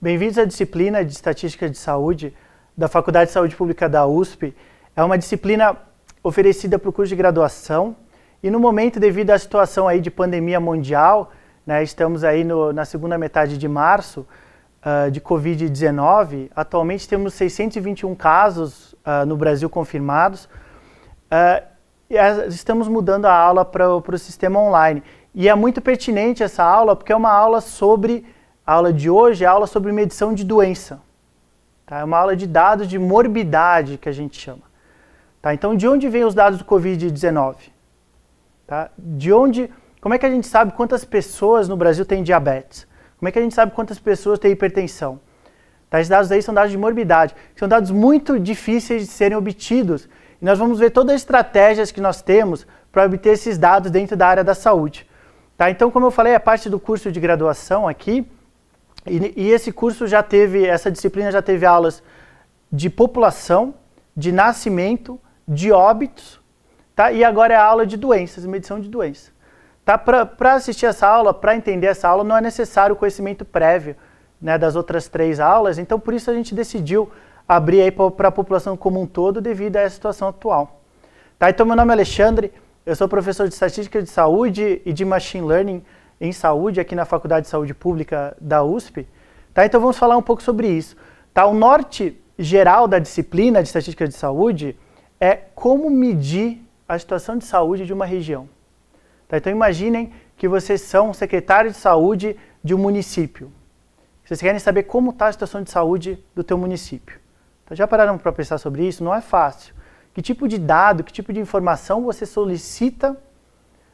Bem-vindos à disciplina de Estatística de Saúde da Faculdade de Saúde Pública da USP. É uma disciplina oferecida para o curso de graduação e no momento, devido à situação aí de pandemia mundial, né, estamos aí na segunda metade de março de Covid-19, atualmente temos 621 casos no Brasil confirmados e estamos mudando a aula para o sistema online. E é muito pertinente essa aula porque é uma aula sobre... A aula de hoje é a aula sobre medição de doença. Tá? É uma aula de dados de morbidade, que a gente chama. Tá? Então, de onde vêm os dados do Covid-19? Tá? Como é que a gente sabe quantas pessoas no Brasil têm diabetes? Como é que a gente sabe quantas pessoas têm hipertensão? Tá? Esses dados aí são dados de morbidade. São dados muito difíceis de serem obtidos. E nós vamos ver todas as estratégias que nós temos para obter esses dados dentro da área da saúde. Tá? Então, como eu falei, é parte do curso de graduação aqui. E esse curso essa disciplina já teve aulas de população, de nascimento, de óbitos, tá? E agora é a aula de doenças, medição de doenças. Tá? Para assistir essa aula, para entender essa aula, não é necessário o conhecimento prévio, né, das outras 3 aulas, então por isso a gente decidiu abrir aí para a população como um todo devido a essa situação atual. Tá? Então meu nome é Alexandre, eu sou professor de Estatística de Saúde e de Machine Learning em Saúde, aqui na Faculdade de Saúde Pública da USP. Tá? Então vamos falar um pouco sobre isso. Tá? O norte geral da disciplina de Estatística de Saúde é como medir a situação de saúde de uma região. Tá? Então imaginem que vocês são secretário de saúde de um município. Vocês querem saber como está a situação de saúde do teu município. Então, já pararam para pensar sobre isso? Não é fácil. Que tipo de dado, que tipo de informação você solicita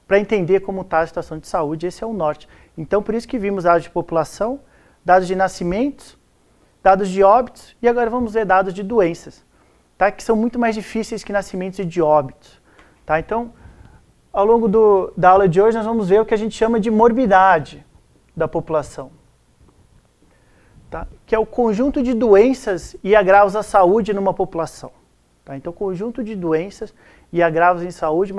para entender como está a situação de saúde? Esse é o norte. Então, por isso que vimos dados de população, dados de nascimentos, dados de óbitos e agora vamos ver dados de doenças, tá? Que são muito mais difíceis que nascimentos e de óbitos. Tá? Então, ao longo da aula de hoje, nós vamos ver o que a gente chama de morbidade da população. Tá? Que é o conjunto de doenças e agravos à saúde numa população. Tá? Então, conjunto de doenças e agravos em saúde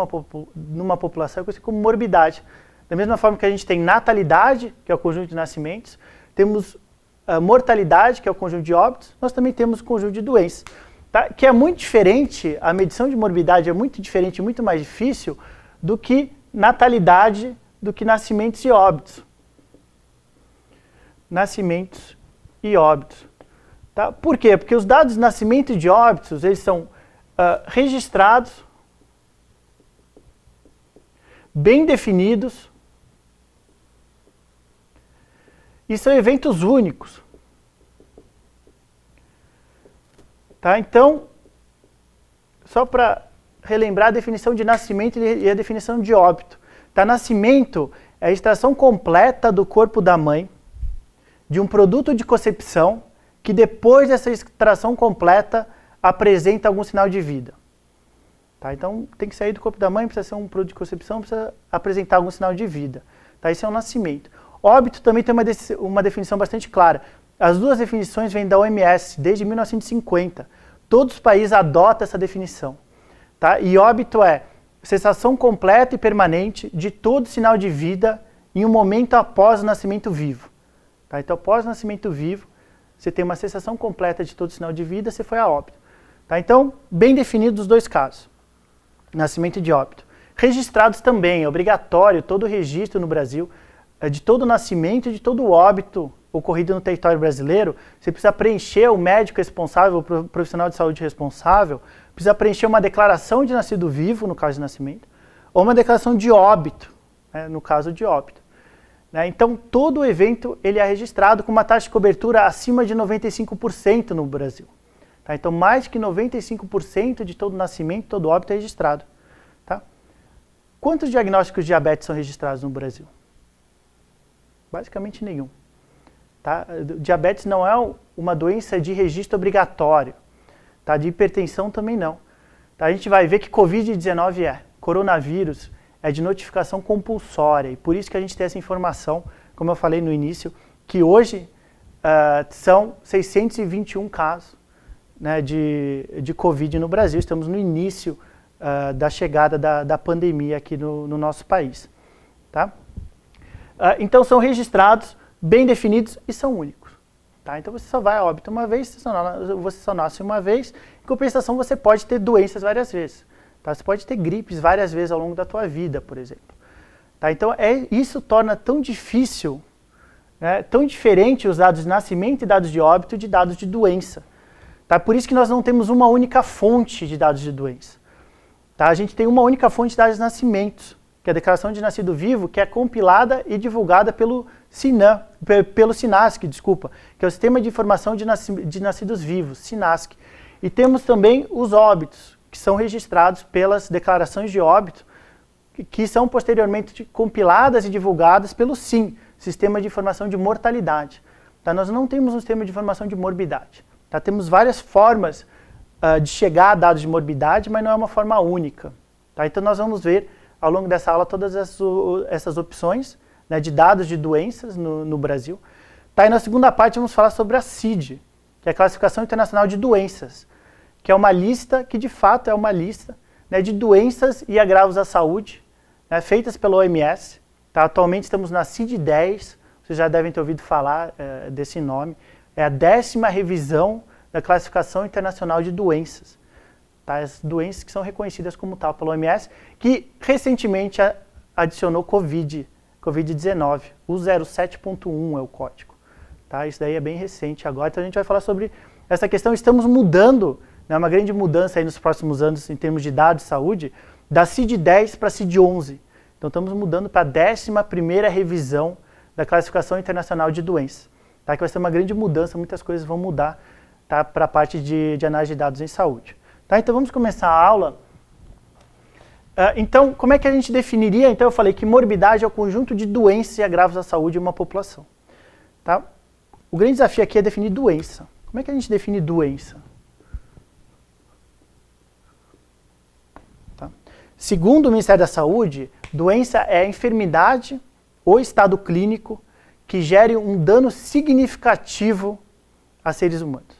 numa população é conhecido como morbidade. Da mesma forma que a gente tem natalidade, que é o conjunto de nascimentos, temos a mortalidade, que é o conjunto de óbitos, nós também temos o conjunto de doenças. Tá? Que é muito diferente, a medição de morbidade é muito diferente, muito mais difícil do que natalidade, do que nascimentos e óbitos. Nascimentos e óbitos. Tá? Por quê? Porque os dados de nascimento e de óbitos, eles são registrados, bem definidos, e são eventos únicos. Tá? Então, só para relembrar a definição de nascimento e a definição de óbito. Tá? Nascimento é a extração completa do corpo da mãe de um produto de concepção que depois dessa extração completa apresenta algum sinal de vida. Tá? Então, tem que sair do corpo da mãe, precisa ser um produto de concepção, precisa apresentar algum sinal de vida. Tá? Isso é um nascimento. Óbito também tem uma definição bastante clara. As duas definições vêm da OMS, desde 1950. Todos os países adotam essa definição. Tá? E óbito é cessação completa e permanente de todo sinal de vida em um momento após o nascimento vivo. Tá? Então, após o nascimento vivo, você tem uma cessação completa de todo sinal de vida, você foi a óbito. Tá? Então, bem definidos os 2 casos, nascimento e de óbito. Registrados também, é obrigatório todo o registro no Brasil, de todo nascimento e de todo óbito ocorrido no território brasileiro. Você precisa preencher, o médico responsável, o profissional de saúde responsável, precisa preencher uma declaração de nascido vivo, no caso de nascimento, ou uma declaração de óbito, né, no caso de óbito. Né? Então, todo o evento ele é registrado com uma taxa de cobertura acima de 95% no Brasil. Tá? Então, mais que 95% de todo nascimento, todo óbito é registrado. Tá? Quantos diagnósticos de diabetes são registrados no Brasil? Basicamente nenhum. Tá? Diabetes não é uma doença de registro obrigatório. Tá? De hipertensão também não. Tá? A gente vai ver que Covid-19 coronavírus é de notificação compulsória, e por isso que a gente tem essa informação, como eu falei no início, que hoje são 621 casos, né, de Covid no Brasil. Estamos no início da chegada da pandemia aqui no nosso país. Tá? Então são registrados, bem definidos e são únicos. Tá? Então você só vai a óbito uma vez, você só nasce uma vez, em compensação você pode ter doenças várias vezes. Tá? Você pode ter gripes várias vezes ao longo da tua vida, por exemplo. Tá? Então isso torna tão difícil, né, tão diferente os dados de nascimento e dados de óbito de dados de doença. Tá? Por isso que nós não temos uma única fonte de dados de doença. Tá? A gente tem uma única fonte de dados de nascimentos, que é a Declaração de Nascido Vivo, que é compilada e divulgada pelo SINASC, que é o Sistema de Informação de Nascidos Vivos, SINASC. E temos também os óbitos, que são registrados pelas declarações de óbito, que são posteriormente compiladas e divulgadas pelo SIM, Sistema de Informação de Mortalidade. Tá? Nós não temos um sistema de informação de morbidade. Tá? Temos várias formas de chegar a dados de morbidade, mas não é uma forma única. Tá? Então nós vamos ver ao longo dessa aula todas essas opções, né, de dados de doenças no Brasil. Tá? E na segunda parte vamos falar sobre a CID, que é a Classificação Internacional de Doenças, que é uma lista, que de fato é uma lista, né, de doenças e agravos à saúde, né, feitas pela OMS. Tá? Atualmente estamos na CID-10, vocês já devem ter ouvido falar desse nome. É a 10ª revisão da Classificação Internacional de Doenças. Tá? As doenças que são reconhecidas como tal pela OMS, que recentemente adicionou Covid-19. O 07.1 é o código. Tá? Isso daí é bem recente agora, então a gente vai falar sobre essa questão. Estamos mudando, né, uma grande mudança aí nos próximos anos em termos de dados de saúde, da CID-10 para a CID-11. Então estamos mudando para a 11ª revisão da Classificação Internacional de Doenças. Tá? Que vai ser uma grande mudança, muitas coisas vão mudar, tá, para a parte de análise de dados em saúde. Tá? Então vamos começar a aula. Então, como é que a gente definiria? Então eu falei que morbidade é o conjunto de doenças e agravos à saúde de uma população. Tá? O grande desafio aqui é definir doença. Como é que a gente define doença? Tá? Segundo o Ministério da Saúde, doença é a enfermidade ou estado clínico que gere um dano significativo a seres humanos.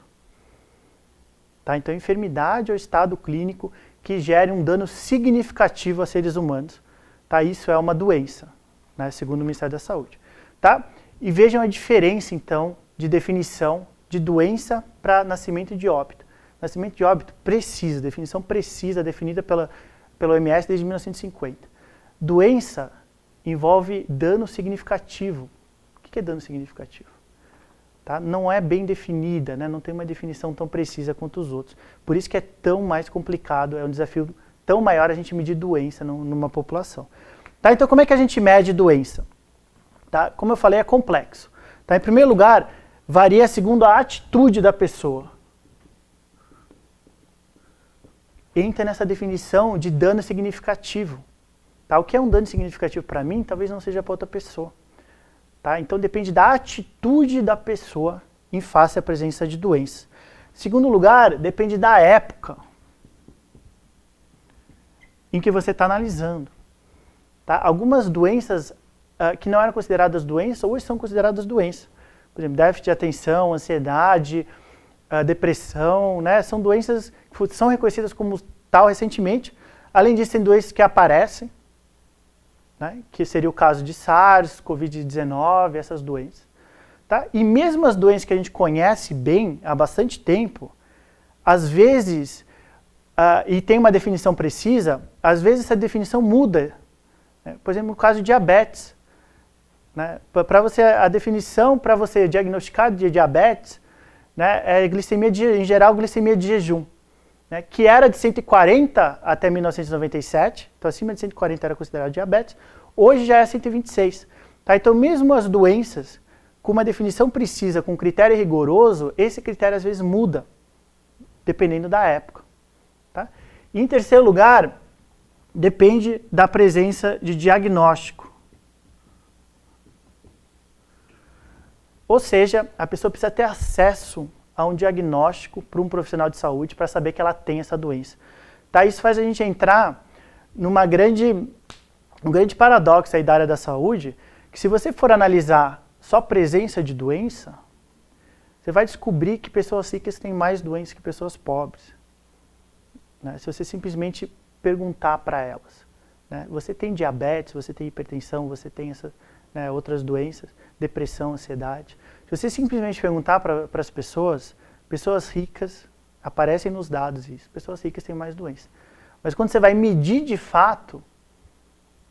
Tá? Então, enfermidade ou estado clínico que gere um dano significativo a seres humanos. Tá? Isso é uma doença, né? Segundo o Ministério da Saúde. Tá? E vejam a diferença, então, de definição de doença para nascimento de óbito. Nascimento de óbito precisa, definição precisa, definida pela OMS desde 1950. Doença envolve dano significativo. O que é dano significativo? Tá? Não é bem definida, né? Não tem uma definição tão precisa quanto os outros. Por isso que é tão mais complicado, é um desafio tão maior a gente medir doença numa população. Tá? Então, como é que a gente mede doença? Tá? Como eu falei, é complexo. Tá? Em primeiro lugar, varia segundo a atitude da pessoa. Entra nessa definição de dano significativo. Tá? O que é um dano significativo para mim, talvez não seja para outra pessoa. Tá? Então depende da atitude da pessoa em face à presença de doença. Segundo lugar, depende da época em que você está analisando. Tá? Algumas doenças que não eram consideradas doenças, hoje são consideradas doenças. Por exemplo, déficit de atenção, ansiedade, depressão, né? São doenças que são reconhecidas como tal recentemente. Além disso, tem doenças que aparecem, né? Que seria o caso de SARS, Covid-19, essas doenças. Tá? E mesmo as doenças que a gente conhece bem há bastante tempo, às vezes, e tem uma definição precisa, às vezes essa definição muda. Né? Por exemplo, no caso de diabetes. Né? A definição para você diagnosticar de diabetes, né, é glicemia em geral, glicemia de jejum, né, que era de 140 até 1997, então acima de 140 era considerado diabetes, hoje já é 126. Tá? Então mesmo as doenças com uma definição precisa, com critério rigoroso, esse critério às vezes muda, dependendo da época. Tá? E em terceiro lugar, depende da presença de diagnóstico. Ou seja, a pessoa precisa ter acesso a um diagnóstico para um profissional de saúde para saber que ela tem essa doença. Tá? Isso faz a gente entrar num grande paradoxo aí da área da saúde, que se você for analisar só presença de doença, você vai descobrir que pessoas ricas têm mais doenças que pessoas pobres. Né? Se você simplesmente perguntar para elas. Né? Você tem diabetes, você tem hipertensão, você tem outras doenças, depressão, ansiedade. Se você simplesmente perguntar para as pessoas ricas, aparecem nos dados isso, pessoas ricas têm mais doença. Mas quando você vai medir de fato,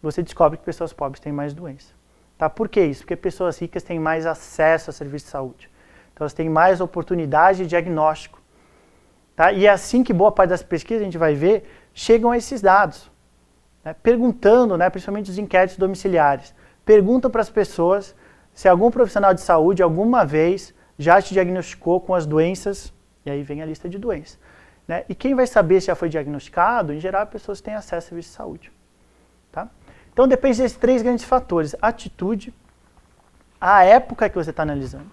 você descobre que pessoas pobres têm mais doença. Tá? Por que isso? Porque pessoas ricas têm mais acesso a serviços de saúde. Então elas têm mais oportunidade de diagnóstico. Tá? E é assim que boa parte das pesquisas, a gente vai ver, chegam a esses dados. Né? Perguntando, né, principalmente os inquéritos domiciliares, perguntam para as pessoas se algum profissional de saúde alguma vez já te diagnosticou com as doenças, e aí vem a lista de doenças. Né? E quem vai saber se já foi diagnosticado, em geral, pessoas que têm acesso a serviços de saúde. Tá? Então depende desses 3 grandes fatores: atitude, a época que você está analisando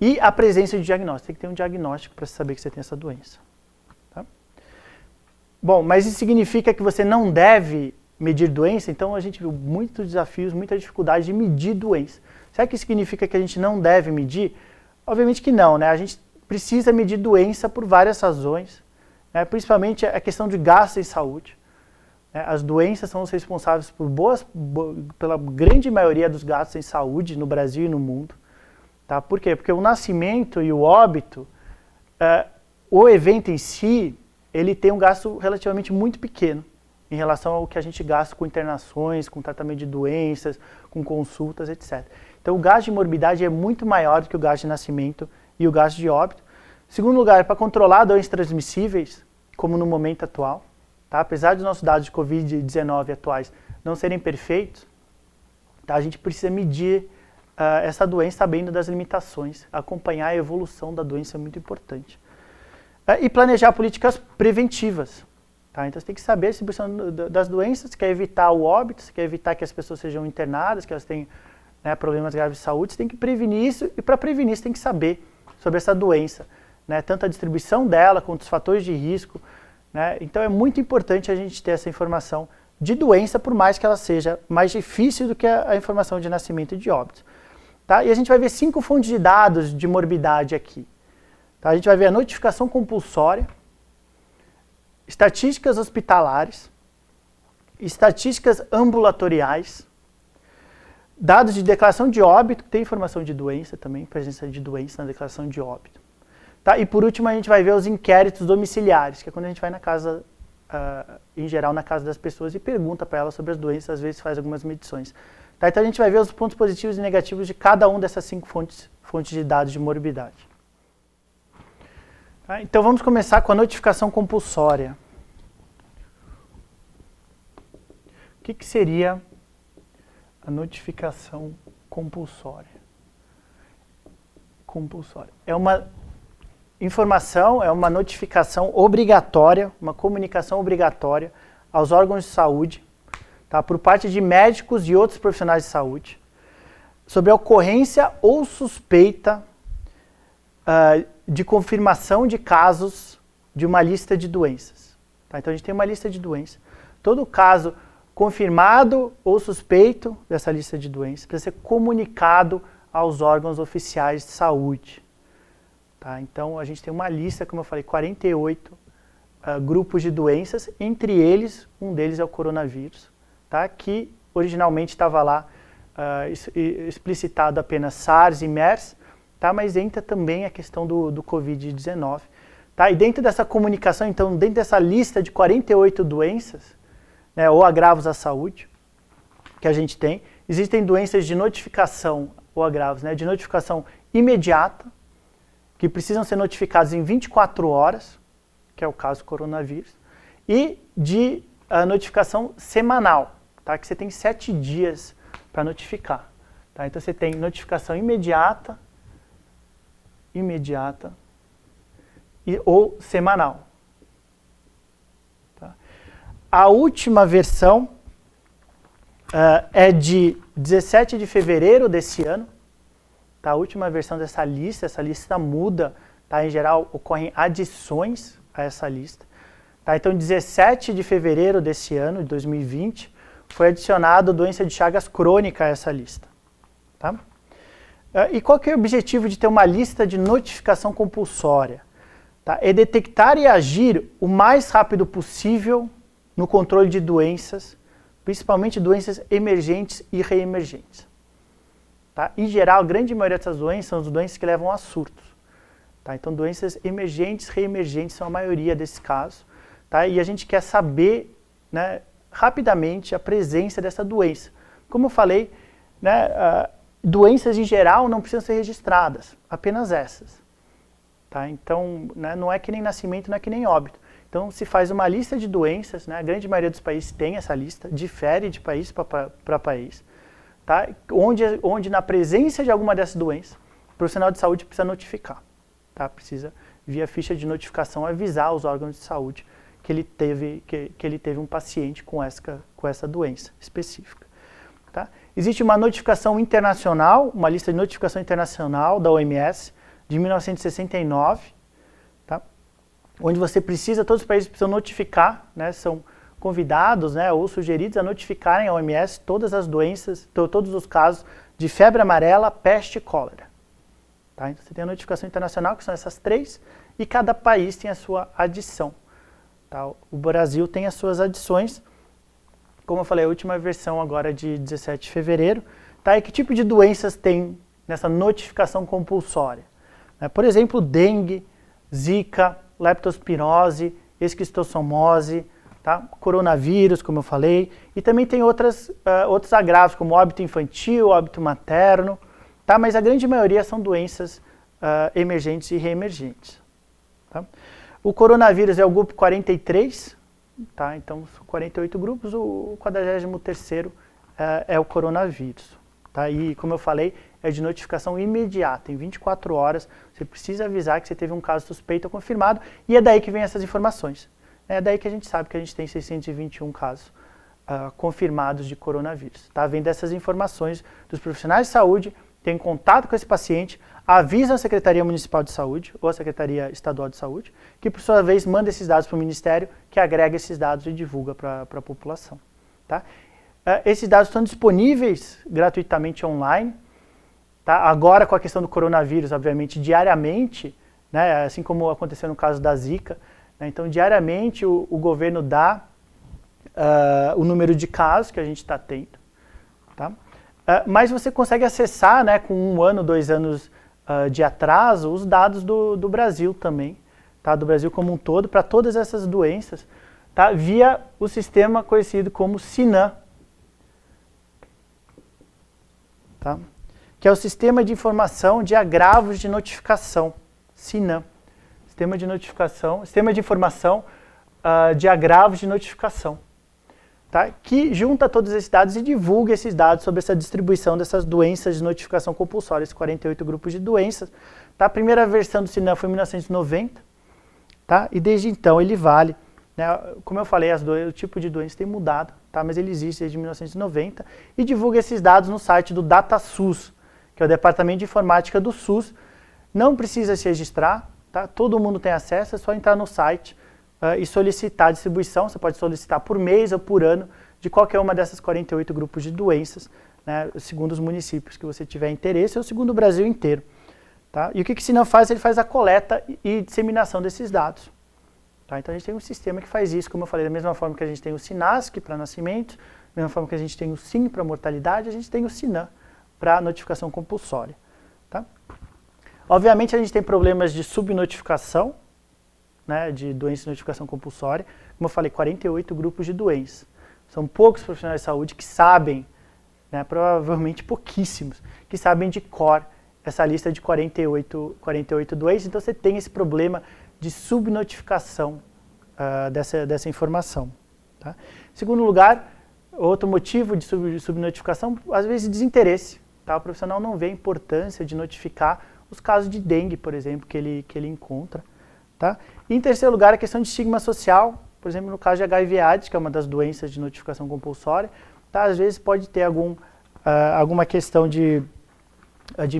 e a presença de diagnóstico. Tem que ter um diagnóstico para saber que você tem essa doença. Tá? Bom, mas isso significa que você não deve medir doença? Então a gente viu muitos desafios, muita dificuldade de medir doença. Será que isso significa que a gente não deve medir? Obviamente que não, né? A gente precisa medir doença por várias razões, né? Principalmente a questão de gasto em saúde. As doenças são os responsáveis pela grande maioria dos gastos em saúde no Brasil e no mundo. Tá? Por quê? Porque o nascimento e o óbito, o evento em si, ele tem um gasto relativamente muito pequeno em relação ao que a gente gasta com internações, com tratamento de doenças, com consultas, etc. Então o gasto de morbidade é muito maior do que o gasto de nascimento e o gasto de óbito. Segundo lugar, para controlar doenças transmissíveis, como no momento atual, tá? Apesar dos nossos dados de Covid-19 atuais não serem perfeitos, tá? A gente precisa medir essa doença sabendo das limitações. Acompanhar a evolução da doença é muito importante. E planejar políticas preventivas. Tá? Então você tem que saber a distribuição das doenças, você quer evitar o óbito, você quer evitar que as pessoas sejam internadas, que elas tenham, né, problemas graves de saúde, você tem que prevenir isso, e para prevenir você tem que saber sobre essa doença, né? Tanto a distribuição dela, quanto os fatores de risco. Né? Então é muito importante a gente ter essa informação de doença, por mais que ela seja mais difícil do que a informação de nascimento e de óbito. Tá? E a gente vai ver 5 fontes de dados de morbidade aqui. Tá? A gente vai ver a notificação compulsória, estatísticas hospitalares, estatísticas ambulatoriais, dados de declaração de óbito, que tem informação de doença também, presença de doença na declaração de óbito. Tá? E por último a gente vai ver os inquéritos domiciliares, que é quando a gente vai na casa, em geral na casa das pessoas e pergunta para elas sobre as doenças, às vezes faz algumas medições. Tá? Então a gente vai ver os pontos positivos e negativos de cada uma dessas 5 fontes de dados de morbidade. Tá? Então vamos começar com a notificação compulsória. O que seria a notificação compulsória? É uma informação, é uma notificação obrigatória, uma comunicação obrigatória aos órgãos de saúde, tá, por parte de médicos e outros profissionais de saúde, sobre a ocorrência ou suspeita de confirmação de casos de uma lista de doenças. Tá? Então a gente tem uma lista de doenças. Todo caso confirmado ou suspeito dessa lista de doenças precisa ser comunicado aos órgãos oficiais de saúde. Tá? Então a gente tem uma lista, como eu falei, 48 grupos de doenças, entre eles, um deles é o coronavírus, tá? Que originalmente estava lá explicitado apenas SARS e MERS, tá? Mas entra também a questão do Covid-19. Tá? E dentro dessa comunicação, então, dentro dessa lista de 48 doenças, né, ou agravos à saúde, que a gente tem, existem doenças de notificação, ou agravos, né, de notificação imediata, que precisam ser notificados em 24 horas, que é o caso do coronavírus, e de notificação semanal, tá? Que você tem 7 dias para notificar. Tá? Então você tem notificação imediata ou semanal. Tá? A última versão é de 17 de fevereiro desse ano. Tá? A última versão dessa lista, essa lista muda, tá? Em geral ocorrem adições a essa lista. Tá? Então 17 de fevereiro desse ano, de 2020, foi adicionado doença de Chagas crônica a essa lista. Tá? E qual que é o objetivo de ter uma lista de notificação compulsória? Tá? É detectar e agir o mais rápido possível no controle de doenças, principalmente doenças emergentes e reemergentes. Tá? Em geral, a grande maioria dessas doenças são as doenças que levam a surtos. Tá? Então, doenças emergentes, reemergentes são a maioria desses casos. Tá? E a gente quer saber, né, rapidamente a presença dessa doença. Como eu falei, né, doenças em geral não precisam ser registradas, apenas essas. Tá? Então, né, não é que nem nascimento, não é que nem óbito. Então, se faz uma lista de doenças, né, a grande maioria dos países tem essa lista, difere de país para país. Tá? Onde na presença de alguma dessas doenças, o profissional de saúde precisa notificar. Tá? Precisa, via ficha de notificação, avisar os órgãos de saúde que ele teve um paciente com essa doença específica. Tá? Existe uma notificação internacional, uma lista de notificação internacional da OMS, de 1969, tá? Onde você precisa, todos os países precisam notificar, né, são convidados, né, ou sugeridos a notificarem a OMS todas as doenças, todos os casos de febre amarela, peste e cólera. Tá? Então você tem a notificação internacional, que são essas 3, e cada país tem a sua adição. Tá? O Brasil tem as suas adições, como eu falei, a última versão agora de 17 de fevereiro. Tá? E que tipo de doenças tem nessa notificação compulsória? Por exemplo, dengue, zika, leptospirose, esquistossomose, tá? Coronavírus, como eu falei, e também tem outros agravos, como óbito infantil, óbito materno, tá? Mas a grande maioria são doenças emergentes e reemergentes. Tá? O coronavírus é o grupo 43, tá? Então são 48 grupos, o 43º é o coronavírus. Tá? E, como eu falei, é de notificação imediata, em 24 horas, você precisa avisar que você teve um caso suspeito ou confirmado, e é daí que vem essas informações. É daí que a gente sabe que a gente tem 621 casos confirmados de coronavírus. Tá? Vem dessas informações dos profissionais de saúde, tem contato com esse paciente, avisa a Secretaria Municipal de Saúde ou a Secretaria Estadual de Saúde, que por sua vez manda esses dados para o Ministério, que agrega esses dados e divulga para a população. Tá? Esses dados estão disponíveis gratuitamente online. Tá? Agora, com a questão do coronavírus, obviamente, diariamente, né, assim como aconteceu no caso da Zika, né, então, diariamente, o governo dá o número de casos que a gente está tendo. Tá? Mas você consegue acessar, né, com 1 ano, 2 anos de atraso, os dados do Brasil também, tá? Do Brasil como um todo, para todas essas doenças, tá? Via o sistema conhecido como SINAM, tá? Que é o Sistema de Informação de Agravos de Notificação, SINAM. Sistema de Informação de Agravos de Notificação, tá? Que junta todos esses dados e divulga esses dados sobre essa distribuição dessas doenças de notificação compulsória, esses 48 grupos de doenças. Tá? A primeira versão do SINAM foi em 1990, tá? E desde então ele vale. Né? Como eu falei, o tipo de doença tem mudado, tá? Mas ele existe desde 1990 e divulga esses dados no site do DataSUS, que é o Departamento de Informática do SUS. Não precisa se registrar, tá? Todo mundo tem acesso, é só entrar no site e solicitar a distribuição. Você pode solicitar por mês ou por ano de qualquer uma dessas 48 grupos de doenças, né? Segundo os municípios que você tiver interesse ou segundo o Brasil inteiro. Tá? E o que o SINAM faz? Ele faz a coleta e disseminação desses dados. Tá? Então a gente tem um sistema que faz isso, como eu falei, da mesma forma que a gente tem o SINASC para nascimento, da mesma forma que a gente tem o SIM para mortalidade, a gente tem o SINAM para notificação compulsória. Tá? Obviamente a gente tem problemas de subnotificação, né, de doença de notificação compulsória. Como eu falei, 48 grupos de doenças. São poucos profissionais de saúde que sabem, né, provavelmente pouquíssimos, que sabem de cor essa lista de 48 doenças. Então você tem esse problema de subnotificação dessa informação. Tá? Em segundo lugar, outro motivo de subnotificação, às vezes desinteresse. Tá? O profissional não vê a importância de notificar os casos de dengue, por exemplo, que ele encontra. Tá? E em terceiro lugar, a questão de estigma social, por exemplo, no caso de HIV/AIDS, que é uma das doenças de notificação compulsória, tá? Às vezes pode ter alguma questão de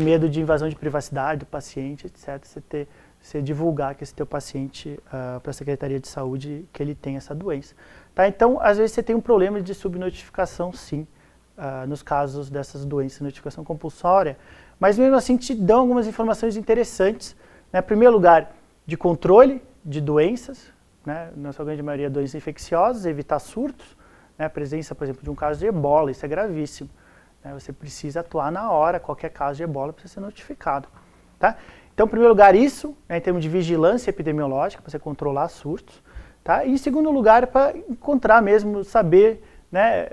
medo de invasão de privacidade do paciente, etc. Você divulgar que esse teu paciente para a Secretaria de Saúde que ele tem essa doença. Tá? Então, às vezes você tem um problema de subnotificação, sim, nos casos dessas doenças de notificação compulsória, mas mesmo assim te dão algumas informações interessantes. Né? Em primeiro lugar, de controle de doenças, né? Na sua grande maioria doenças infecciosas, evitar surtos, né? A presença, por exemplo, de um caso de ebola, isso é gravíssimo. né? Você precisa atuar na hora, qualquer caso de ebola precisa ser notificado. Tá? Então, em primeiro lugar, isso, né, em termos de vigilância epidemiológica, para você controlar surtos. Tá? E em segundo lugar, para encontrar mesmo, saber, né,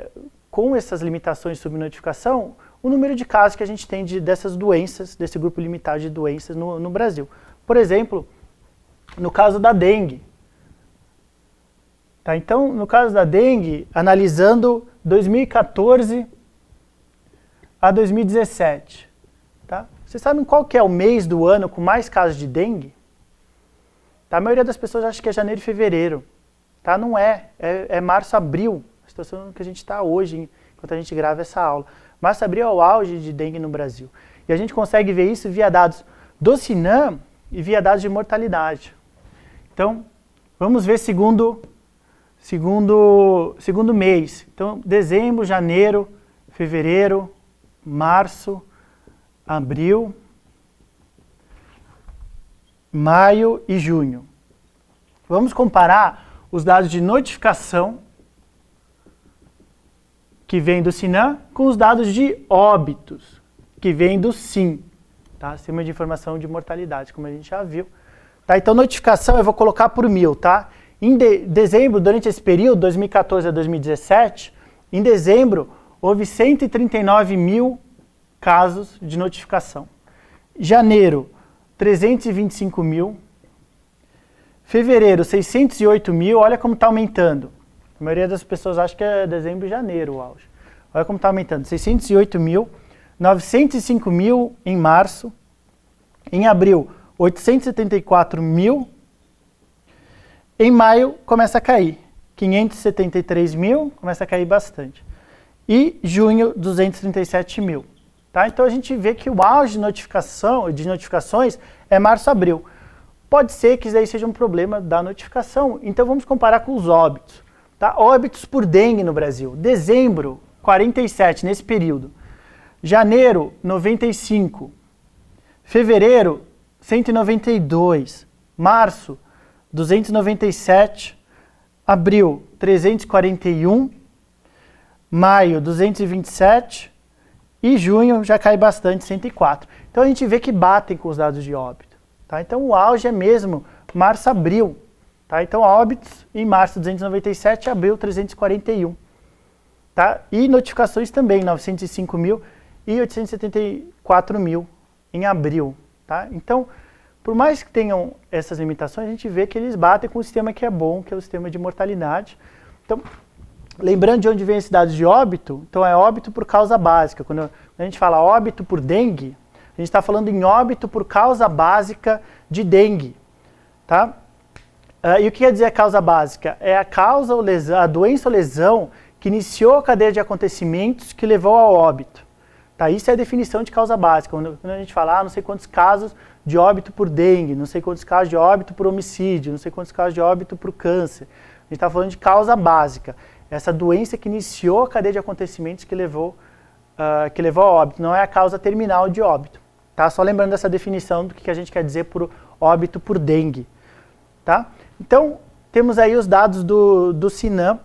com essas limitações de subnotificação, o número de casos que a gente tem dessas doenças, desse grupo limitado de doenças no Brasil. Por exemplo, no caso da dengue. Tá? Então, no caso da dengue, analisando 2014 a 2017. Tá? Vocês sabem qual que é o mês do ano com mais casos de dengue? Tá? A maioria das pessoas acha que é janeiro e fevereiro. Tá? Não é. É março, abril. A situação que a gente está hoje, enquanto a gente grava essa aula. Março, abril é o auge de dengue no Brasil. E a gente consegue ver isso via dados do SINAM e via dados de mortalidade. Então, vamos ver segundo mês. Então, dezembro, janeiro, fevereiro, março, abril, maio e junho. Vamos comparar os dados de notificação que vem do SINAM com os dados de óbitos que vem do SIM, tá? Sistema de Informação de Mortalidade, como a gente já viu. Tá? Então, notificação eu vou colocar por 1000, tá? Em dezembro, durante esse período, 2014 a 2017, em dezembro, houve 139 mil casos de notificação. Janeiro, 325 mil. Fevereiro, 608 mil. Olha como está aumentando. A maioria das pessoas acha que é dezembro e janeiro o auge. Olha como está aumentando. 608 mil. 905 mil em março. Em abril, 874 mil. Em maio, começa a cair. 573 mil, começa a cair bastante. E junho, 237 mil. Tá? Então a gente vê que o auge de notificações é março, abril. Pode ser que isso aí seja um problema da notificação. Então vamos comparar com os óbitos. Tá? Óbitos por dengue no Brasil. Dezembro, 47 nesse período. Janeiro, 95. Fevereiro, 192. Março, 297. Abril, 341. Maio, 227. E junho já cai bastante, 104. Então a gente vê que batem com os dados de óbito. Tá? Então o auge é mesmo março, abril. Tá? Então óbitos em março 297, abril 341. Tá? E notificações também, 905 mil e 874 mil em abril. Tá? Então, por mais que tenham essas limitações, a gente vê que eles batem com o sistema que é bom, que é o sistema de mortalidade. Então, lembrando de onde vem esses dados de óbito, então é óbito por causa básica. Quando a gente fala óbito por dengue, a gente está falando em óbito por causa básica de dengue. Tá? E o que quer dizer a causa básica? É a causa ou lesão, a doença ou lesão que iniciou a cadeia de acontecimentos que levou ao óbito. Tá? Isso é a definição de causa básica. Quando a gente fala, não sei quantos casos de óbito por dengue, não sei quantos casos de óbito por homicídio, não sei quantos casos de óbito por câncer. A gente está falando de causa básica. Essa doença que iniciou a cadeia de acontecimentos que levou ao óbito. Não é a causa terminal de óbito. Tá? Só lembrando dessa definição do que a gente quer dizer por óbito por dengue. Tá? Então, temos aí os dados do SINAM,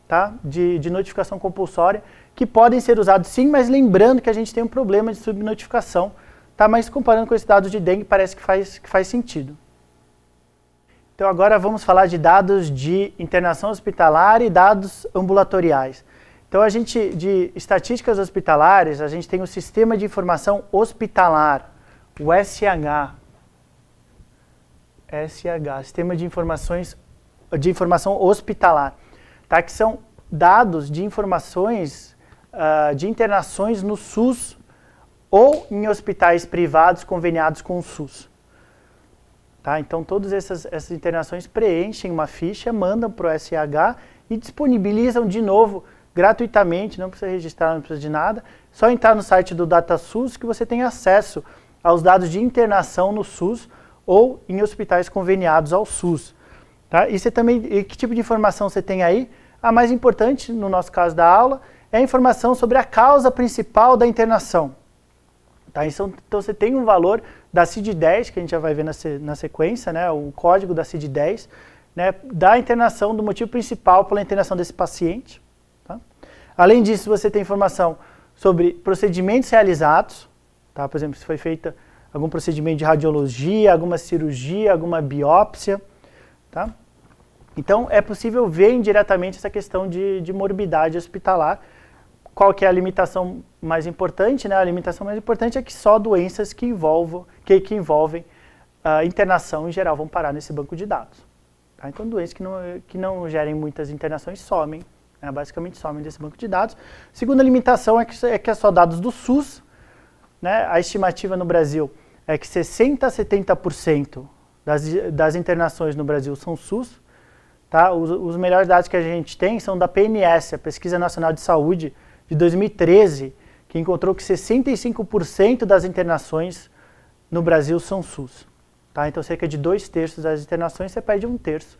tá? de notificação compulsória, que podem ser usados sim, mas lembrando que a gente tem um problema de subnotificação. Tá? Mas comparando com esses dados de dengue, parece que faz sentido. Então agora vamos falar de dados de internação hospitalar e dados ambulatoriais. Então de estatísticas hospitalares, a gente tem o Sistema de Informação Hospitalar, o SH, Sistema de Informação Hospitalar, tá? Que são dados de informações de internações no SUS ou em hospitais privados conveniados com o SUS. Tá? Então, todas essas internações preenchem uma ficha, mandam para o SH e disponibilizam de novo, gratuitamente, não precisa registrar, não precisa de nada, só entrar no site do DataSUS que você tem acesso aos dados de internação no SUS ou em hospitais conveniados ao SUS. Tá? E que tipo de informação você tem aí? A mais importante, no nosso caso da aula, é a informação sobre a causa principal da internação. Tá? Então você tem um valor da CID-10, que a gente já vai ver na sequência, né? O código da CID-10, né? Da internação, do motivo principal pela internação desse paciente. Tá? Além disso, você tem informação sobre procedimentos realizados, tá? Por exemplo, se foi feito algum procedimento de radiologia, alguma cirurgia, alguma biópsia, tá? Então, é possível ver indiretamente essa questão de morbidade hospitalar. Qual que é a limitação mais importante, né? A limitação mais importante é que só doenças que envolvem internação em geral vão parar nesse banco de dados. Tá? Então, doenças que não gerem muitas internações somem, né? Basicamente somem desse banco de dados. Segunda limitação é que é só dados do SUS, né? A estimativa no Brasil é que 60% a 70% das internações no Brasil são SUS. Tá? Os melhores dados que a gente tem são da PNS, a Pesquisa Nacional de Saúde, de 2013, que encontrou que 65% das internações no Brasil são SUS. Tá? Então, cerca de 2/3 das internações, você perde 1/3,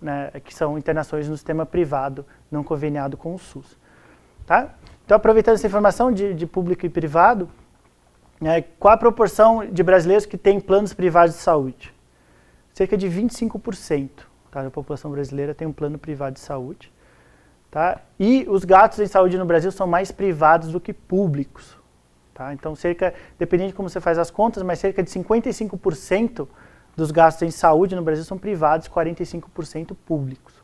né, que são internações no sistema privado, não conveniado com o SUS. Tá? Então, aproveitando essa informação de público e privado, né, qual a proporção de brasileiros que têm planos privados de saúde? Cerca de 25%. Tá? A população brasileira tem um plano privado de saúde. Tá? E os gastos em saúde no Brasil são mais privados do que públicos. Tá? Então, dependendo de como você faz as contas, mas cerca de 55% dos gastos em saúde no Brasil são privados, 45% públicos.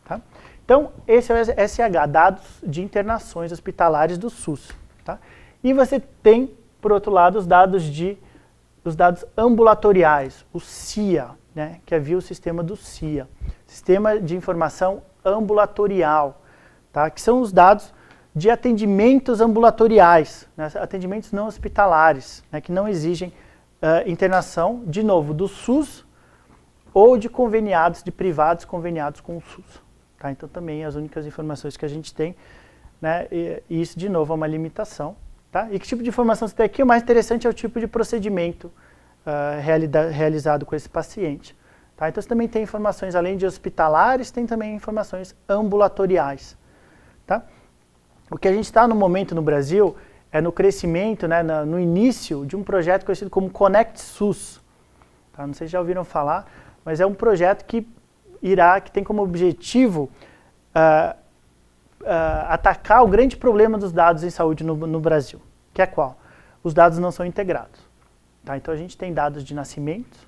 Tá? Então, esse é o SH, dados de internações hospitalares do SUS. Tá? E você tem, por outro lado, os dados ambulatoriais, o CIA, né, que havia o sistema do CIA, Sistema de Informação Ambulatorial, tá, que são os dados de atendimentos ambulatoriais, né, atendimentos não hospitalares, né, que não exigem internação, de novo, do SUS ou de conveniados, de privados conveniados com o SUS. Tá, então também as únicas informações que a gente tem, né, e isso de novo é uma limitação. Tá? E que tipo de informação você tem aqui? O mais interessante é o tipo de procedimento realizado com esse paciente. Tá? Então, você também tem informações, além de hospitalares, tem também informações ambulatoriais. Tá? O que a gente está no momento no Brasil é no crescimento, né, no início de um projeto conhecido como Conect SUS. Tá? Não sei se já ouviram falar, mas é um projeto que tem como objetivo atacar o grande problema dos dados em saúde no Brasil, que é qual? Os dados não são integrados. Tá? Então, a gente tem dados de nascimento,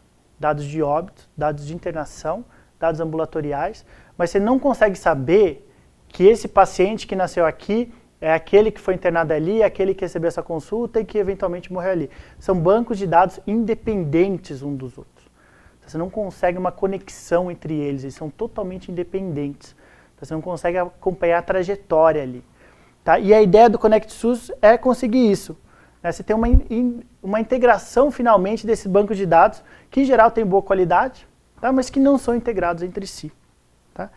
dados de óbito, dados de internação, dados ambulatoriais, mas você não consegue saber que esse paciente que nasceu aqui é aquele que foi internado ali, é aquele que recebeu essa consulta e que eventualmente morreu ali. São bancos de dados independentes um dos outros. Você não consegue uma conexão entre eles são totalmente independentes. Você não consegue acompanhar a trajetória ali. Tá? E a ideia do Conect SUS é conseguir isso. Né? Você tem uma integração, finalmente, desse banco de dados, que em geral tem boa qualidade, tá? Mas que não são integrados entre si. Tá?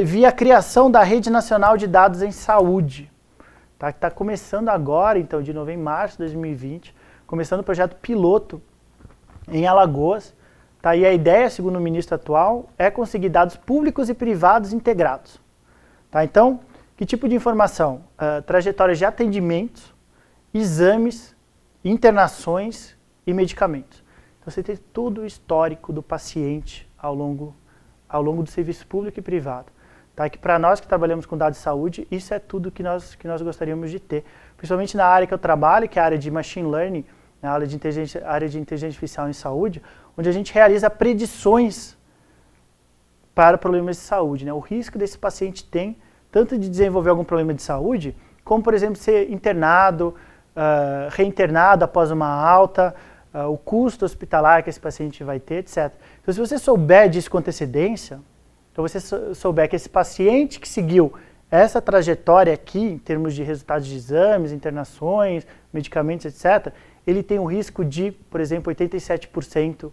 Via a criação da Rede Nacional de Dados em Saúde, tá? Que está começando agora, então, de novo, em março de 2020, começando o projeto piloto em Alagoas. Tá? E a ideia, segundo o ministro atual, é conseguir dados públicos e privados integrados. Tá? Então, que tipo de informação? Trajetórias de atendimentos, exames, internações e medicamentos. Então, você tem todo o histórico do paciente ao longo do serviço público e privado. Tá? Que para nós que trabalhamos com dados de saúde, isso é tudo que nós gostaríamos de ter. Principalmente na área que eu trabalho, que é a área de Machine Learning, na área de inteligência artificial em saúde, onde a gente realiza predições para problemas de saúde. Né? O risco desse paciente tem, tanto de desenvolver algum problema de saúde, como, por exemplo, ser internado, reinternado após uma alta, o custo hospitalar que esse paciente vai ter, etc. Então, se você souber disso com antecedência, então você souber que esse paciente que seguiu essa trajetória aqui, em termos de resultados de exames, internações, medicamentos, etc., ele tem um risco de, por exemplo, 87%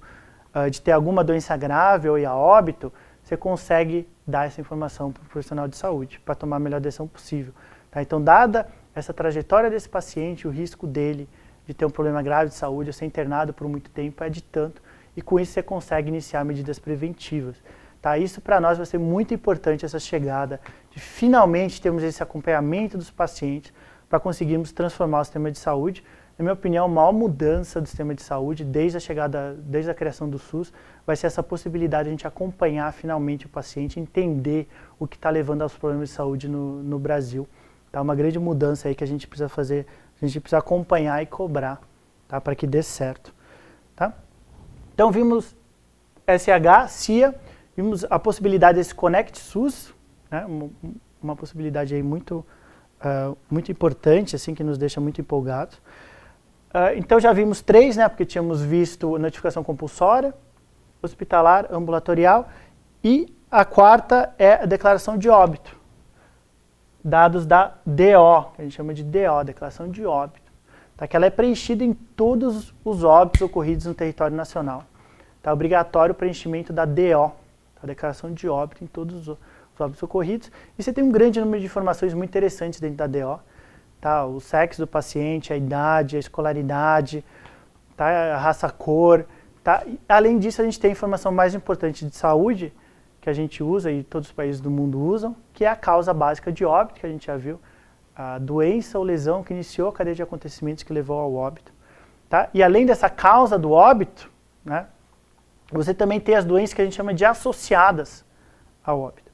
de ter alguma doença grave ou ir a óbito, você consegue dar essa informação para o profissional de saúde, para tomar a melhor decisão possível. Tá? Então, dada essa trajetória desse paciente, o risco dele de ter um problema grave de saúde ou ser internado por muito tempo é de tanto, e com isso você consegue iniciar medidas preventivas. Tá? Isso para nós vai ser muito importante, essa chegada de finalmente termos esse acompanhamento dos pacientes para conseguirmos transformar o sistema de saúde. Na minha opinião, a maior mudança do sistema de saúde, desde a criação do SUS, vai ser essa possibilidade de a gente acompanhar finalmente o paciente, entender o que está levando aos problemas de saúde no Brasil, Tá uma grande mudança aí que a gente precisa fazer, a gente precisa acompanhar e cobrar, tá? Para que dê certo, tá? Então vimos SH, CIA, vimos a possibilidade desse Connect SUS, né? Uma possibilidade aí muito importante, assim, que nos deixa muito empolgados. Então já vimos 3, né? Porque tínhamos visto notificação compulsória, hospitalar, ambulatorial, e a 4ª é a declaração de óbito. Dados da DO, que a gente chama de DO, declaração de óbito. Tá? Que ela é preenchida em todos os óbitos ocorridos no território nacional. Tá obrigatório o preenchimento da DO, a declaração de óbito em todos os óbitos ocorridos. E você tem um grande número de informações muito interessantes dentro da DO. Tá? O sexo do paciente, a idade, a escolaridade, tá? A raça, a cor. Tá? E, além disso, a gente tem a informação mais importante de saúde, que a gente usa e todos os países do mundo usam, que é a causa básica de óbito, que a gente já viu, a doença ou lesão que iniciou a cadeia de acontecimentos que levou ao óbito. Tá? E além dessa causa do óbito, né, você também tem as doenças que a gente chama de associadas ao óbito.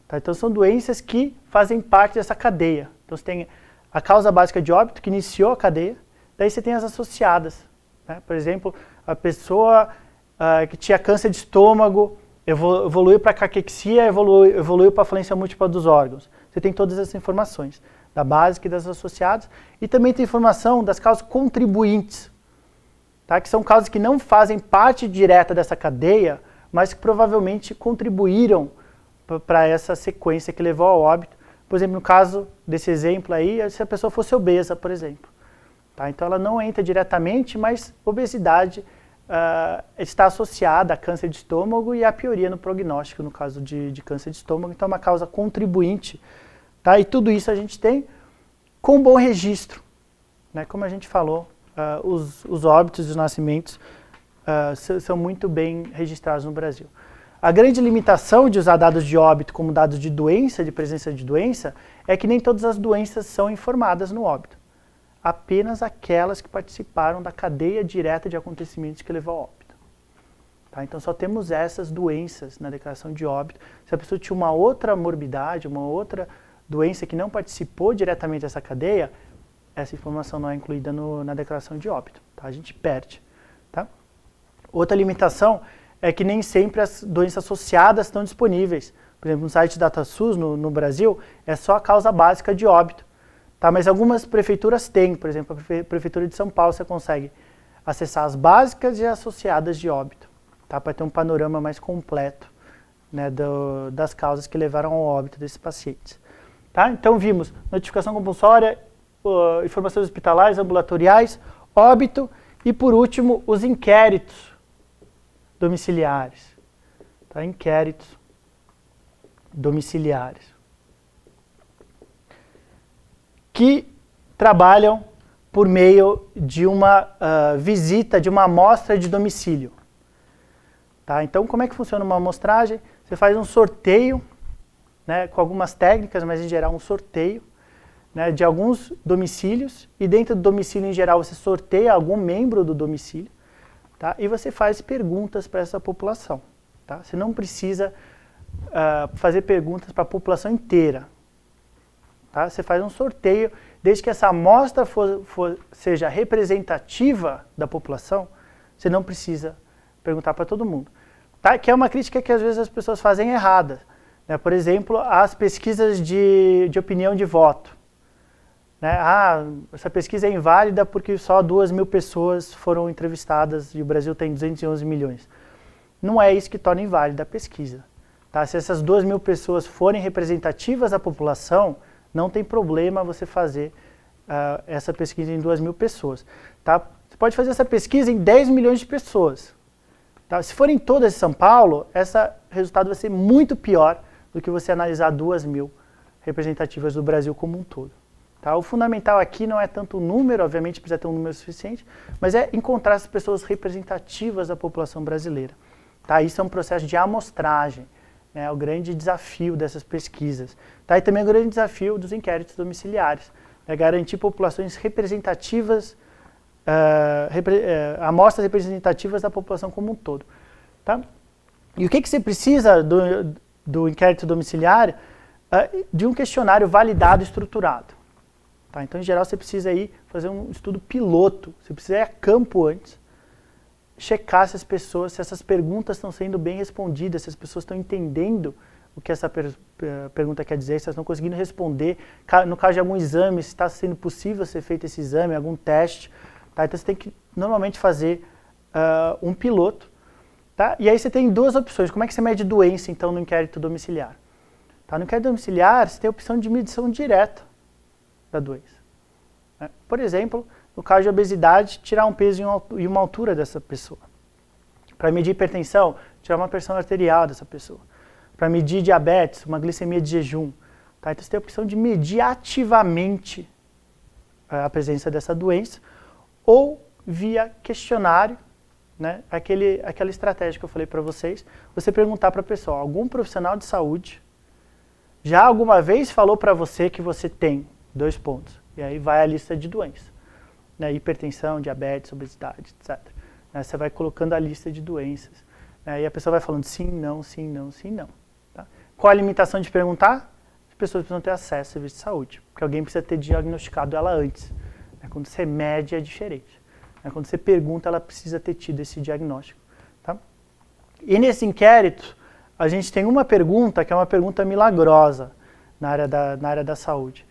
Tá? Então são doenças que fazem parte dessa cadeia. Então você tem a causa básica de óbito, que iniciou a cadeia, daí você tem as associadas. Né? Por exemplo, a pessoa que tinha câncer de estômago, evoluiu para caquexia, evoluiu para falência múltipla dos órgãos. Você tem todas essas informações, da básica e das associadas, e também tem informação das causas contribuintes, tá? Que são causas que não fazem parte direta dessa cadeia, mas que provavelmente contribuíram para essa sequência que levou ao óbito. Por exemplo, no caso desse exemplo aí, se a pessoa fosse obesa, por exemplo. Tá? Então ela não entra diretamente, mas obesidade está associada a câncer de estômago e a pioria no prognóstico, no caso de câncer de estômago. Então é uma causa contribuinte. Tá? E tudo isso a gente tem com bom registro. Né? Como a gente falou, os óbitos e os nascimentos são muito bem registrados no Brasil. A grande limitação de usar dados de óbito como dados de doença, de presença de doença, é que nem todas as doenças são informadas no óbito. Apenas aquelas que participaram da cadeia direta de acontecimentos que levou ao óbito. Tá? Então só temos essas doenças na declaração de óbito. Se a pessoa tinha uma outra morbidade, uma outra doença que não participou diretamente dessa cadeia, essa informação não é incluída na declaração de óbito. Tá? A gente perde. Tá? Outra limitação é que nem sempre as doenças associadas estão disponíveis. Por exemplo, no site DataSUS, no Brasil, é só a causa básica de óbito. Tá, mas algumas prefeituras têm, por exemplo, a Prefeitura de São Paulo, você consegue acessar as básicas e associadas de óbito, tá, para ter um panorama mais completo, né, das causas que levaram ao óbito desses pacientes. Tá? Então vimos notificação compulsória, informações hospitalares, ambulatoriais, óbito e, por último, os inquéritos domiciliares. Tá? Inquéritos domiciliares. Que trabalham por meio de uma visita, de uma amostra de domicílio. Tá? Então, como é que funciona uma amostragem? Você faz um sorteio, né, com algumas técnicas, mas em geral um sorteio, né, de alguns domicílios, e dentro do domicílio em geral você sorteia algum membro do domicílio, tá? E você faz perguntas para essa população. Tá? Você não precisa fazer perguntas para a população inteira. Tá? Você faz um sorteio, desde que essa amostra seja representativa da população, você não precisa perguntar para todo mundo. Tá? Que é uma crítica que às vezes as pessoas fazem errada. Né? Por exemplo, as pesquisas de opinião de voto. Né? Essa pesquisa é inválida porque só 2.000 pessoas foram entrevistadas e o Brasil tem 211 milhões. Não é isso que torna inválida a pesquisa. Tá? Se essas 2.000 pessoas forem representativas da população, não tem problema você fazer essa pesquisa em 2.000 pessoas. Tá? Você pode fazer essa pesquisa em 10 milhões de pessoas. Tá? Se forem todas em São Paulo, esse resultado vai ser muito pior do que você analisar 2.000 representativas do Brasil como um todo. Tá? O fundamental aqui não é tanto o número, obviamente precisa ter um número suficiente, mas é encontrar as pessoas representativas da população brasileira. Tá? Isso é um processo de amostragem. É o grande desafio dessas pesquisas. Tá? E também o grande desafio dos inquéritos domiciliares. É garantir populações representativas, amostras representativas da população como um todo. Tá? E o que você precisa do inquérito domiciliário? de um questionário validado e estruturado. Tá? Então, em geral, você precisa aí fazer um estudo piloto, você precisa ir a campo antes, checar se se essas perguntas estão sendo bem respondidas, se as pessoas estão entendendo o que essa pergunta quer dizer, se elas estão conseguindo responder, no caso de algum exame, se está sendo possível ser feito esse exame, algum teste. Tá? Então, você tem que normalmente fazer um piloto. Tá? E aí você tem duas opções. Como é que você mede doença, então, no inquérito domiciliar? Tá? No inquérito domiciliar, você tem a opção de medição direta da doença. Né? Por exemplo, no caso de obesidade, tirar um peso e uma altura dessa pessoa. Para medir hipertensão, tirar uma pressão arterial dessa pessoa. Para medir diabetes, uma glicemia de jejum. Tá? Então você tem a opção de medir ativamente a presença dessa doença ou via questionário, né? Aquela estratégia que eu falei para vocês, você perguntar para a pessoa, algum profissional de saúde já alguma vez falou para você que você tem 2 pontos, e aí vai a lista de doenças, né? Hipertensão, diabetes, obesidade, etc. Né? Você vai colocando a lista de doenças, né? E a pessoa vai falando sim, não, sim, não, sim, não. Tá? Qual a limitação de perguntar? As pessoas precisam ter acesso ao serviço de saúde, porque alguém precisa ter diagnosticado ela antes. Né? Quando você mede é diferente. Né? Quando você pergunta, ela precisa ter tido esse diagnóstico. Tá? E nesse inquérito, a gente tem uma pergunta que é uma pergunta milagrosa na área da saúde.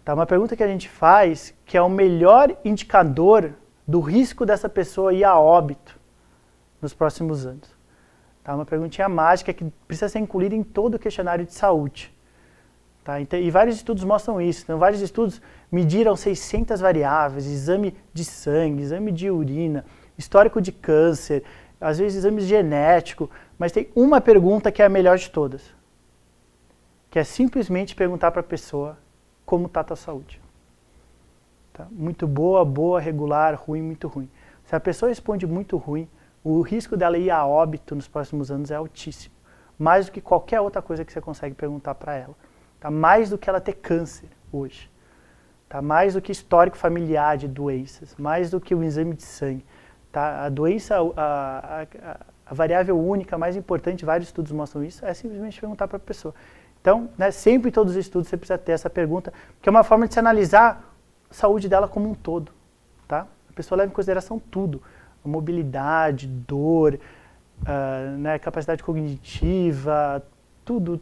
Tá? Uma pergunta que a gente faz que é o melhor indicador do risco dessa pessoa ir a óbito nos próximos anos. Tá? Uma perguntinha mágica que precisa ser incluída em todo o questionário de saúde. Tá? E vários estudos mostram isso. Então, vários estudos mediram 600 variáveis, exame de sangue, exame de urina, histórico de câncer, às vezes exame genético, mas tem uma pergunta que é a melhor de todas, que é simplesmente perguntar para a pessoa como está a tua saúde. Tá? Muito boa, boa, regular, ruim, muito ruim. Se a pessoa responde muito ruim, o risco dela ir a óbito nos próximos anos é altíssimo, mais do que qualquer outra coisa que você consegue perguntar para ela. Tá? Mais do que ela ter câncer hoje, tá? Mais do que histórico familiar de doenças, mais do que o exame de sangue. Tá? A doença, a variável única mais importante, vários estudos mostram isso, é simplesmente perguntar para a pessoa. Então, né, sempre em todos os estudos você precisa ter essa pergunta, que é uma forma de se analisar a saúde dela como um todo. Tá? A pessoa leva em consideração tudo, a mobilidade, dor, né, capacidade cognitiva, tudo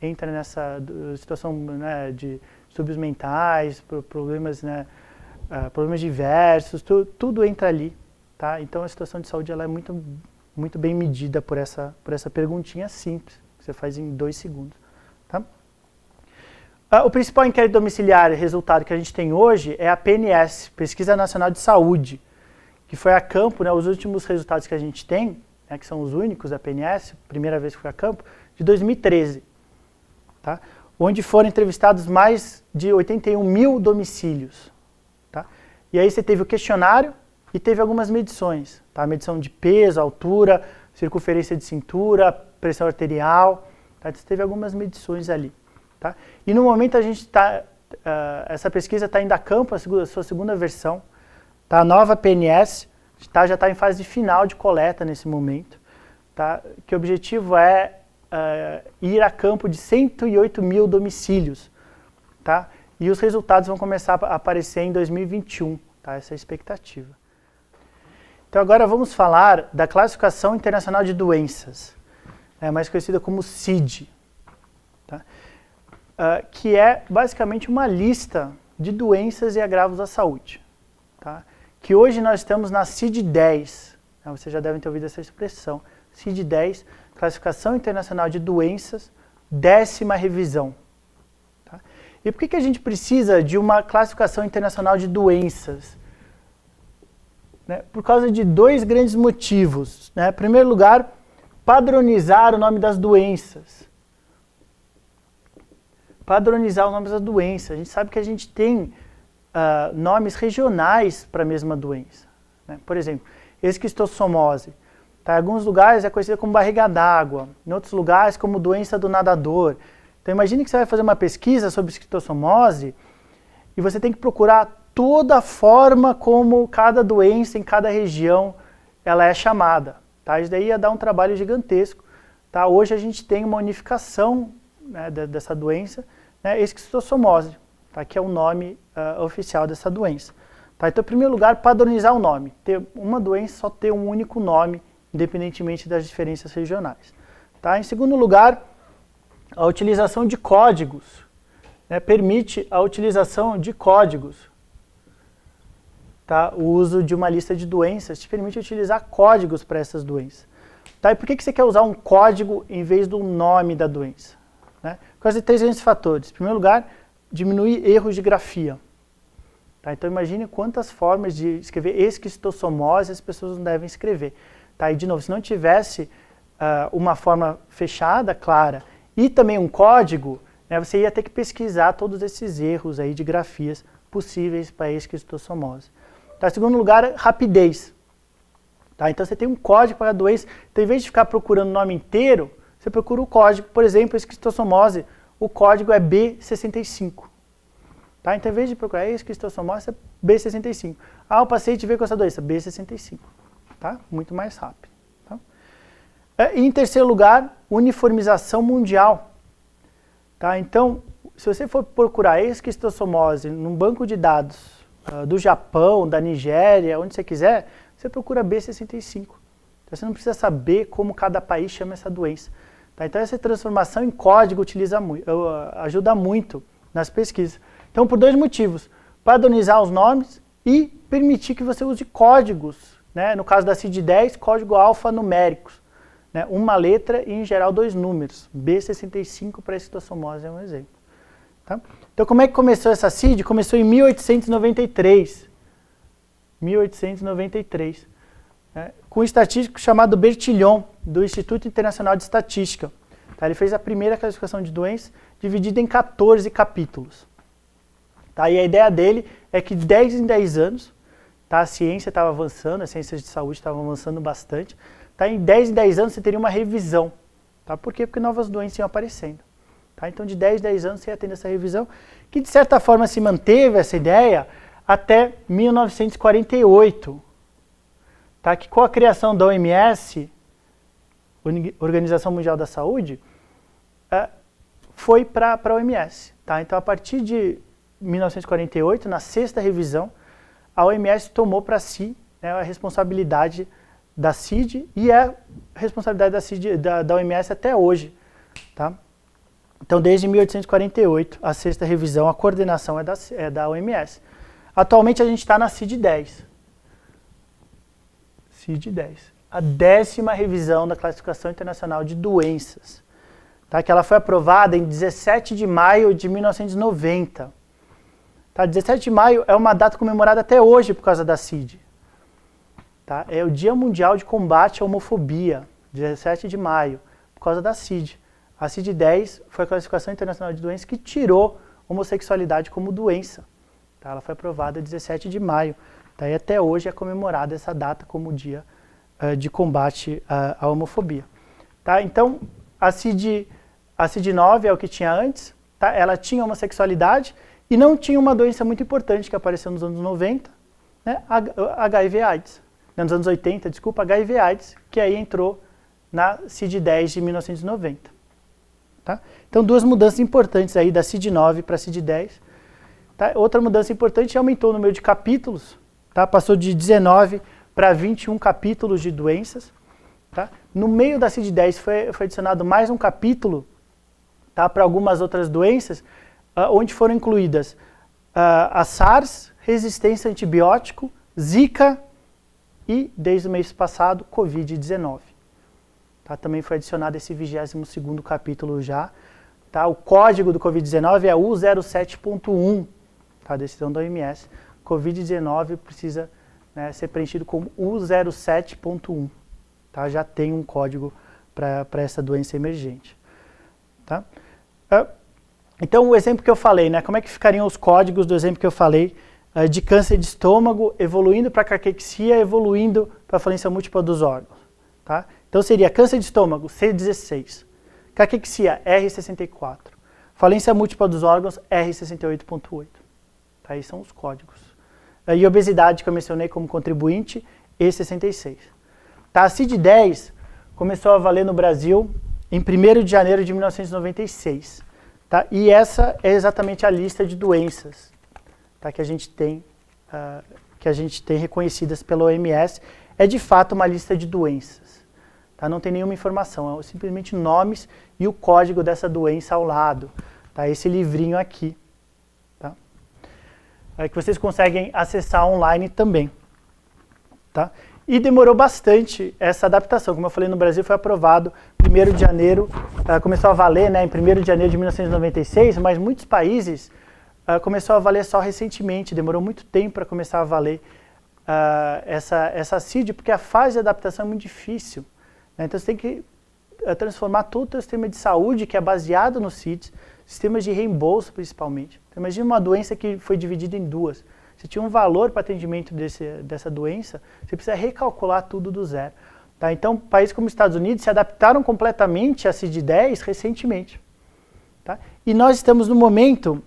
entra nessa situação, né, de distúrbios mentais, problemas, né, problemas diversos, tudo entra ali. Tá? Então a situação de saúde ela é muito bem medida por essa perguntinha simples, que você faz em 2 segundos. Tá? O principal inquérito domiciliar resultado que a gente tem hoje é a PNS, Pesquisa Nacional de Saúde, que foi a campo, né, os últimos resultados que a gente tem, né, que são os únicos da PNS, primeira vez que foi a campo, de 2013. Tá? Onde foram entrevistados mais de 81 mil domicílios. Tá? E aí você teve o questionário e teve algumas medições. Tá? Medição de peso, altura, circunferência de cintura, pressão arterial. Tá? Então, você teve algumas medições ali. Tá? E no momento a gente está, essa pesquisa está indo a campo, a sua segunda versão. Tá? A nova PNS já está em fase final de coleta nesse momento. Tá? Que o objetivo é ir a campo de 108 mil domicílios, tá? E os resultados vão começar a aparecer em 2021, tá? Essa é a expectativa. Então agora vamos falar da Classificação Internacional de Doenças, mais conhecida como CID, tá? Que é basicamente uma lista de doenças e agravos à saúde, tá? Que hoje nós estamos na CID-10, né? Vocês já devem ter ouvido essa expressão, CID-10, Classificação Internacional de Doenças, 10ª revisão. Tá? E por que a gente precisa de uma classificação internacional de doenças? Né? Por causa de 2 grandes motivos. Né? Em primeiro lugar, padronizar o nome das doenças. Padronizar o nome das doenças. A gente sabe que a gente tem nomes regionais para a mesma doença. Né? Por exemplo, esquistossomose. Tá, em alguns lugares é conhecida como barriga d'água, em outros lugares como doença do nadador. Então imagine que você vai fazer uma pesquisa sobre esquistossomose e você tem que procurar toda a forma como cada doença em cada região ela é chamada. Tá? Isso daí ia dar um trabalho gigantesco. Tá? Hoje a gente tem uma unificação né, dessa doença, né, esquistossomose, tá, que é o nome oficial dessa doença. Tá, então, em primeiro lugar, padronizar o nome. Ter uma doença só ter um único nome, independentemente das diferenças regionais. Tá? Em segundo lugar, a utilização de códigos, né, permite a utilização de códigos. Tá? O uso de uma lista de doenças te permite utilizar códigos para essas doenças. Tá? E por que você quer usar um código em vez do nome da doença? Né? Por causa de três grandes fatores. Em primeiro lugar, diminuir erros de grafia. Tá? Então imagine quantas formas de escrever esquistossomose as pessoas não devem escrever. Tá? E de novo, se não tivesse uma forma fechada, clara, e também um código, né, você ia ter que pesquisar todos esses erros aí de grafias possíveis para a esquistossomose. Tá? Em segundo lugar, rapidez. Tá? Então você tem um código para a doença, então em vez de ficar procurando o nome inteiro, você procura o código. Por exemplo, esquistossomose, o código é B65. Tá? Então, em vez de procurar esquistossomose, é B65. Ah, o paciente veio com essa doença, B65. Tá? Muito mais rápido. Tá? E em terceiro lugar, uniformização mundial. Tá? Então, se você for procurar esquistossomose num banco de dados do Japão, da Nigéria, onde você quiser, você procura B65. Então, você não precisa saber como cada país chama essa doença. Tá? Então, essa transformação em código ajuda muito nas pesquisas. Então, por dois motivos, padronizar os nomes e permitir que você use códigos, né? No caso da CID-10, código alfanuméricos, né? Uma letra e, em geral, 2 números. B65 para esquistossomose é um exemplo. Tá? Então, como é que começou essa CID? Começou em 1893. 1893. Né? Com um estatístico chamado Bertillon, do Instituto Internacional de Estatística. Tá? Ele fez a primeira classificação de doenças, dividida em 14 capítulos. Tá? E a ideia dele é que de 10 em 10 anos, tá, a ciência estava avançando, as ciências de saúde estavam avançando bastante, tá? Em 10 em 10 anos você teria uma revisão. Tá? Por quê? Porque novas doenças iam aparecendo. Tá? Então de 10 em 10 anos você ia tendo essa revisão, que de certa forma se manteve essa ideia até 1948. Tá? Que com a criação da OMS, Organização Mundial da Saúde, foi para a OMS. Tá? Então a partir de 1948, na 6ª revisão, a OMS tomou para si, né, a responsabilidade da CID e é a responsabilidade da CID, da OMS até hoje. Tá? Então, desde 1848, a 6ª revisão, a coordenação é da OMS. Atualmente, a gente está na CID-10. CID-10. A 10ª revisão da Classificação Internacional de Doenças. Tá? Que ela foi aprovada em 17 de maio de 1990. Tá, 17 de maio é uma data comemorada até hoje por causa da CID. Tá? É o Dia Mundial de Combate à Homofobia, 17 de maio, por causa da CID. A CID-10 foi a Classificação Internacional de Doenças que tirou homossexualidade como doença. Tá? Ela foi aprovada 17 de maio. Tá? E até hoje é comemorada essa data como Dia de Combate à Homofobia. Tá? Então, a CID-9 é o que tinha antes. Tá? Ela tinha homossexualidade, e não tinha uma doença muito importante que apareceu nos anos 90, né? HIV/AIDS. Nos anos 80, desculpa, HIV/AIDS, que aí entrou na CID-10 de 1990. Tá? Então, 2 mudanças importantes aí da CID-9 para a CID-10. Tá? Outra mudança importante, aumentou o número de capítulos, tá? Passou de 19 para 21 capítulos de doenças. Tá? No meio da CID-10 foi adicionado mais um capítulo, tá? Para algumas outras doenças, onde foram incluídas a SARS, resistência a antibiótico, Zika e, desde o mês passado, Covid-19. Tá? Também foi adicionado esse 22º capítulo já. Tá? O código do Covid-19 é U07.1, tá? Decisão da OMS. Covid-19 precisa, né, ser preenchido como U07.1. Tá? Já tem um código para essa doença emergente. Tá? Então, o exemplo que eu falei, né, como é que ficariam os códigos do exemplo que eu falei de câncer de estômago, evoluindo para caquexia, evoluindo para falência múltipla dos órgãos. Tá? Então, seria câncer de estômago, C16, caquexia, R64, falência múltipla dos órgãos, R68.8. Tá? Aí são os códigos. E obesidade, que eu mencionei como contribuinte, E66. Tá? A CID-10 começou a valer no Brasil em 1º de janeiro de 1996. Tá? E essa é exatamente a lista de doenças, tá? que a gente tem reconhecidas pela OMS. É de fato uma lista de doenças. Tá? Não tem nenhuma informação, é simplesmente nomes e o código dessa doença ao lado. Tá? Esse livrinho aqui. Tá? Que vocês conseguem acessar online também. Tá? E demorou bastante essa adaptação. Como eu falei, no Brasil foi aprovado 1º de janeiro, começou a valer, né, em 1º de janeiro de 1996, mas muitos países começou a valer só recentemente, demorou muito tempo para começar a valer essa CID, porque a fase de adaptação é muito difícil. Né? Então você tem que transformar todo o sistema de saúde, que é baseado no CIDs, sistemas de reembolso principalmente. Então, imagina uma doença que foi dividida em duas. Você tinha um valor para atendimento dessa doença, você precisa recalcular tudo do zero. Tá? Então, países como os Estados Unidos se adaptaram completamente a CID-10 recentemente. Tá? E nós estamos no momento,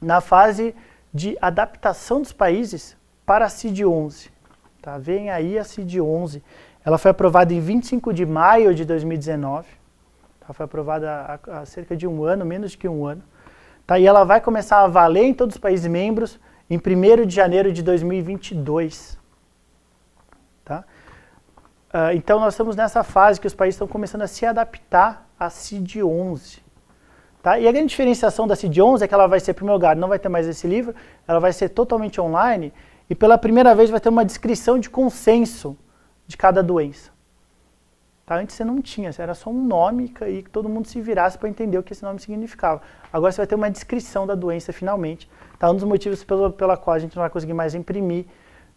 na fase de adaptação dos países para a CID-11. Tá? Vem aí a CID-11. Ela foi aprovada em 25 de maio de 2019. Tá? Foi aprovada há cerca de um ano, menos de que um ano. Tá? E ela vai começar a valer em todos os países membros em 1º de janeiro de 2022. Tá? Então nós estamos nessa fase que os países estão começando a se adaptar à CID-11. Tá? E a grande diferenciação da CID-11 é que ela vai ser, em primeiro lugar, não vai ter mais esse livro, ela vai ser totalmente online e pela primeira vez vai ter uma descrição de consenso de cada doença. Tá? Antes você não tinha, era só um nome e que todo mundo se virasse para entender o que esse nome significava. Agora você vai ter uma descrição da doença finalmente. Tá? Um dos motivos pela qual a gente não vai conseguir mais imprimir.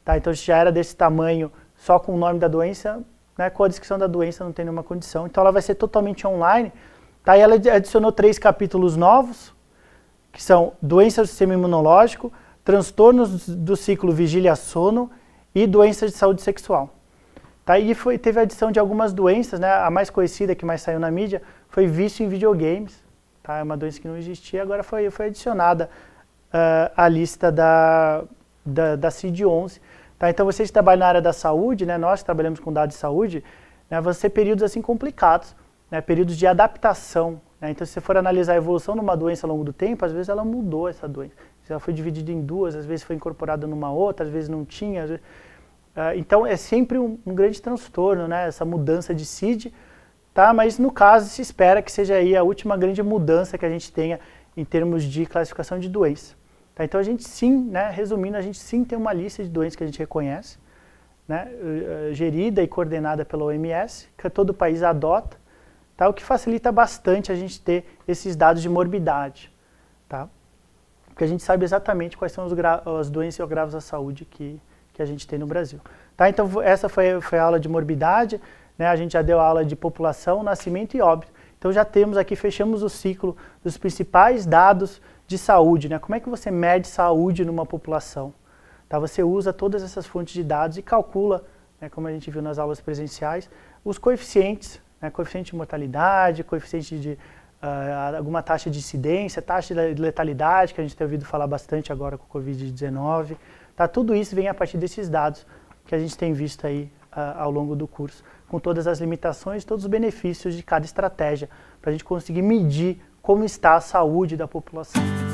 Tá? Então já era desse tamanho, só com o nome da doença, né? Com a descrição da doença não tem nenhuma condição. Então ela vai ser totalmente online. Tá? E ela adicionou 3 capítulos novos, que são doenças do sistema imunológico, transtornos do ciclo vigília-sono e doenças de saúde sexual. Tá? E teve a adição de algumas doenças, né? A mais conhecida, que mais saiu na mídia, foi vício em videogames. Tá? É uma doença que não existia, agora foi adicionada à lista da CID-11. Tá? Então vocês que trabalham na área da saúde, né? Nós que trabalhamos com dados de saúde, né? Vão ser períodos assim complicados, né? Períodos de adaptação. Né? Então se você for analisar a evolução de uma doença ao longo do tempo, às vezes ela mudou essa doença. Ela foi dividida em duas, às vezes foi incorporada numa outra, às vezes não tinha, às vezes... Então é sempre um grande transtorno, né, essa mudança de CID, tá? Mas no caso se espera que seja aí a última grande mudança que a gente tenha em termos de classificação de doença. Tá? Então a gente sim, né, resumindo, a gente sim tem uma lista de doenças que a gente reconhece, né, gerida e coordenada pela OMS, que todo país adota, tá? O que facilita bastante a gente ter esses dados de morbidade. Tá? Porque a gente sabe exatamente quais são as doenças e agravos à saúde que a gente tem no Brasil. Tá? Então essa foi a aula de morbidade, né? A gente já deu a aula de população, nascimento e óbito. Então já temos aqui, fechamos o ciclo dos principais dados de saúde. Né? Como é que você mede saúde numa população? Tá? Você usa todas essas fontes de dados e calcula, né, como a gente viu nas aulas presenciais, os coeficientes, né? Coeficiente de mortalidade, coeficiente de alguma taxa de incidência, taxa de letalidade, que a gente tem ouvido falar bastante agora com o Covid-19. Tá? Tudo isso vem a partir desses dados que a gente tem visto aí ao longo do curso, com todas as limitações, todos os benefícios de cada estratégia, para a gente conseguir medir como está a saúde da população.